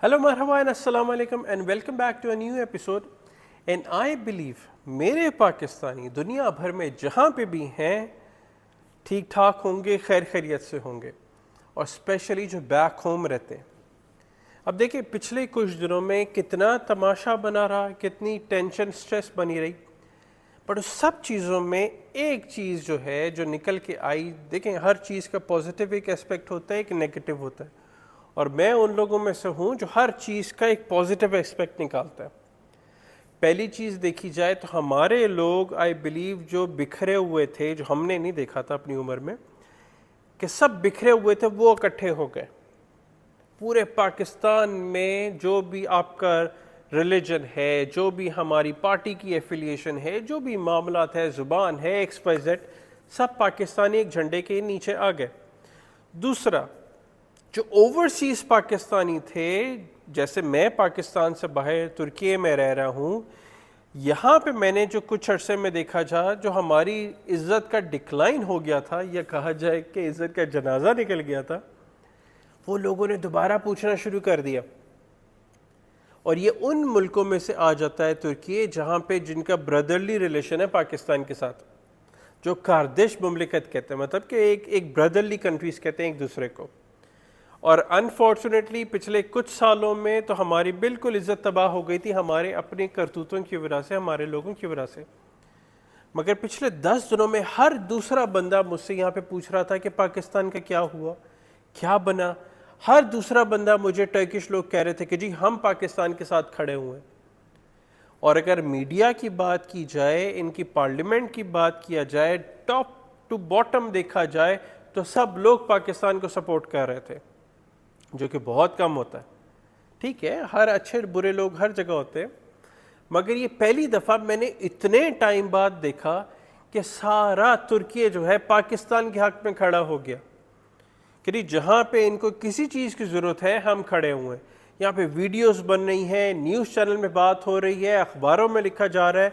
Hello, marhaba and assalamu alaikum and welcome back to a new episode. And I believe मेरे पाकिस्तानी दुनिया भर में जहाँ पे भी हैं ठीक ठाक होंगे, खैर खैरियत से होंगे, और स्पेशली जो बैक होम रहते हैं. अब देखिए पिछले कुछ दिनों में कितना तमाशा बना रहा, कितनी टेंशन स्ट्रेस बनी रही, बट उस सब चीज़ों में एक चीज़ जो है जो निकल के आई. देखें, हर चीज़ का पॉजिटिव एक एस्पेक्ट होता है, एक नेगेटिव होता है, और मैं उन लोगों में से हूँ जो हर चीज़ का एक पॉजिटिव एस्पेक्ट निकालता है. पहली चीज़ देखी जाए तो हमारे लोग आई बिलीव जो बिखरे हुए थे, जो हमने नहीं देखा था अपनी उम्र में कि सब बिखरे हुए थे, वो इकट्ठे हो गए. पूरे पाकिस्तान में जो भी आपका रिलीजन है, जो भी हमारी पार्टी की एफिलिएशन है, जो भी मामलात है, ज़ुबान है, XYZ, सब पाकिस्तानी एक झंडे के नीचे आ गए. दूसरा, जो ओवरसीज़ पाकिस्तानी थे, जैसे मैं पाकिस्तान से बाहर तुर्की में रह रहा हूँ, यहाँ पे मैंने जो कुछ अरसे में देखा जा, जो हमारी इज़्ज़त का डिक्लाइन हो गया था, या कहा जाए कि इज़्ज़त का जनाजा निकल गया था, वो लोगों ने दोबारा पूछना शुरू कर दिया. और ये उन मुल्कों में से आ जाता है तुर्की, जहाँ पे जिनका ब्रदरली रिलेशन है पाकिस्तान के साथ, जो कारदिश मुमलिकत कहते हैं, मतलब कि एक ब्रदरली कंट्रीज़ कहते हैं एक दूसरे को. और अनफॉर्चुनेटली पिछले कुछ सालों में तो हमारी बिल्कुल इज़्ज़त तबाह हो गई थी, हमारे अपने करतूतों की वजह से, हमारे लोगों की वजह से. मगर पिछले 10 दिनों में हर दूसरा बंदा मुझसे यहाँ पे पूछ रहा था कि पाकिस्तान का क्या हुआ, क्या बना. हर दूसरा बंदा, मुझे टर्किश लोग कह रहे थे कि जी हम पाकिस्तान के साथ खड़े हुए हैं. और अगर मीडिया की बात की जाए, इनकी पार्लियामेंट की बात किया जाए, टॉप टू बॉटम देखा जाए, तो सब लोग पाकिस्तान को सपोर्ट कर रहे थे, जो कि बहुत कम होता है. ठीक है, हर अच्छे बुरे लोग हर जगह होते हैं, मगर ये पहली दफ़ा मैंने इतने टाइम बाद देखा कि सारा तुर्की जो है पाकिस्तान के हक़ में खड़ा हो गया कि जहाँ पे इनको किसी चीज़ की ज़रूरत है हम खड़े हुए हैं. यहाँ पे वीडियोस बन रही हैं, न्यूज़ चैनल में बात हो रही है, अखबारों में लिखा जा रहा है,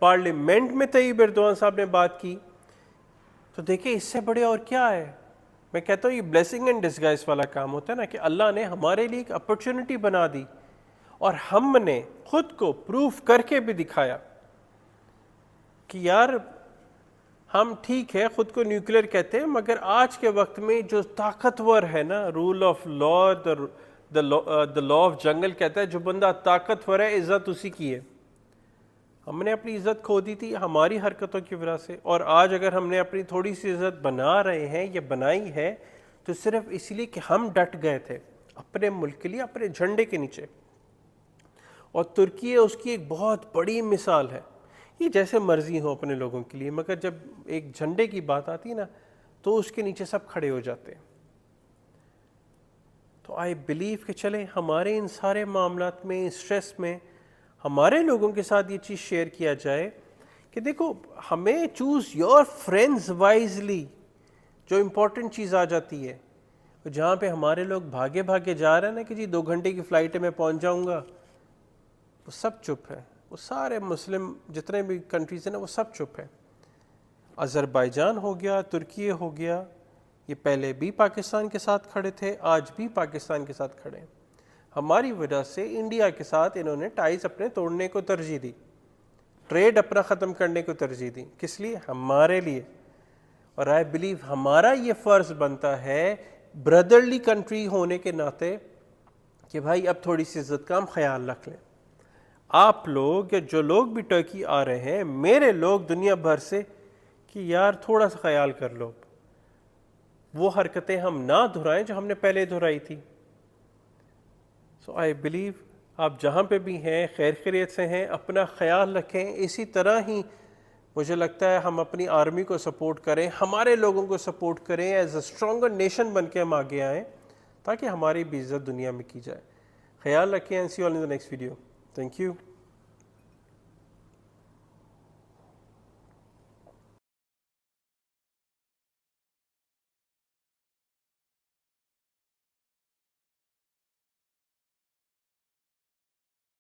पार्लियामेंट में तैयब एर्दोआन साहब ने बात की. तो देखिए इससे बड़े और क्या है. मैं कहता हूँ ये ब्लेसिंग एंड डिस्गाइज वाला काम होता है ना, कि अल्लाह ने हमारे लिए एक अपॉर्चुनिटी बना दी और हमने खुद को प्रूफ करके भी दिखाया कि यार हम ठीक है, खुद को न्यूक्लियर कहते हैं, मगर आज के वक्त में जो ताकतवर है ना, rule of law, the law of jungle कहता है, जो बंदा ताकतवर है इज़्ज़त उसी की है. हमने अपनी इज़्ज़त खो दी थी हमारी हरकतों की वजह से, और आज अगर हमने अपनी थोड़ी सी इज़्ज़त बना रहे हैं या बनाई है तो सिर्फ इसलिए कि हम डट गए थे अपने मुल्क के लिए, अपने झंडे के नीचे. और तुर्की उसकी एक बहुत बड़ी मिसाल है. ये जैसे मर्जी हो अपने लोगों के लिए, मगर जब एक झंडे की बात आती है ना, तो उसके नीचे सब खड़े हो जाते हैं. तो आई बिलीव कि चले हमारे इन सारे मामलात में, स्ट्रेस में, हमारे लोगों के साथ ये चीज़ शेयर किया जाए कि देखो, हमें चूज़ योर फ्रेंड्स वाइजली. जो इम्पोर्टेंट चीज़ आ जाती है, जहाँ पे हमारे लोग भागे भागे जा रहे हैं ना कि जी 2 घंटे की फ़्लाइट में पहुँच जाऊँगा, वो सब चुप है. वो सारे मुस्लिम जितने भी कंट्रीज़ हैं ना, वो सब चुप है. अज़रबैजान हो गया, तुर्की हो गया, ये पहले भी पाकिस्तान के साथ खड़े थे, आज भी पाकिस्तान के साथ खड़े हैं. हमारी वजह से इंडिया के साथ इन्होंने टाइज अपने तोड़ने को तरजीह दी, ट्रेड अपना ख़त्म करने को तरजीह दी. किस लिए? हमारे लिए. और आई बिलीव हमारा ये फ़र्ज़ बनता है ब्रदरली कंट्री होने के नाते कि भाई अब थोड़ी सी इज़्ज़त का हम ख्याल रख लें. आप लोग या जो लोग भी टर्की आ रहे हैं, मेरे लोग दुनिया भर से, कि यार थोड़ा सा ख्याल कर लो, वो हरकतें हम ना दोहराएं जो हमने पहले दोहराई थी. सो आई बिलीव आप जहाँ पे भी हैं खैर खैरियत से हैं, अपना ख्याल रखें. इसी तरह ही मुझे लगता है हम अपनी आर्मी को सपोर्ट करें, हमारे लोगों को सपोर्ट करें, एज अ स्ट्रॉन्गर नेशन बन के हम आगे आएँ, ताकि हमारी भी इज़्ज़त दुनिया में की जाए. ख्याल रखें. And see you all in the next video. Thank you.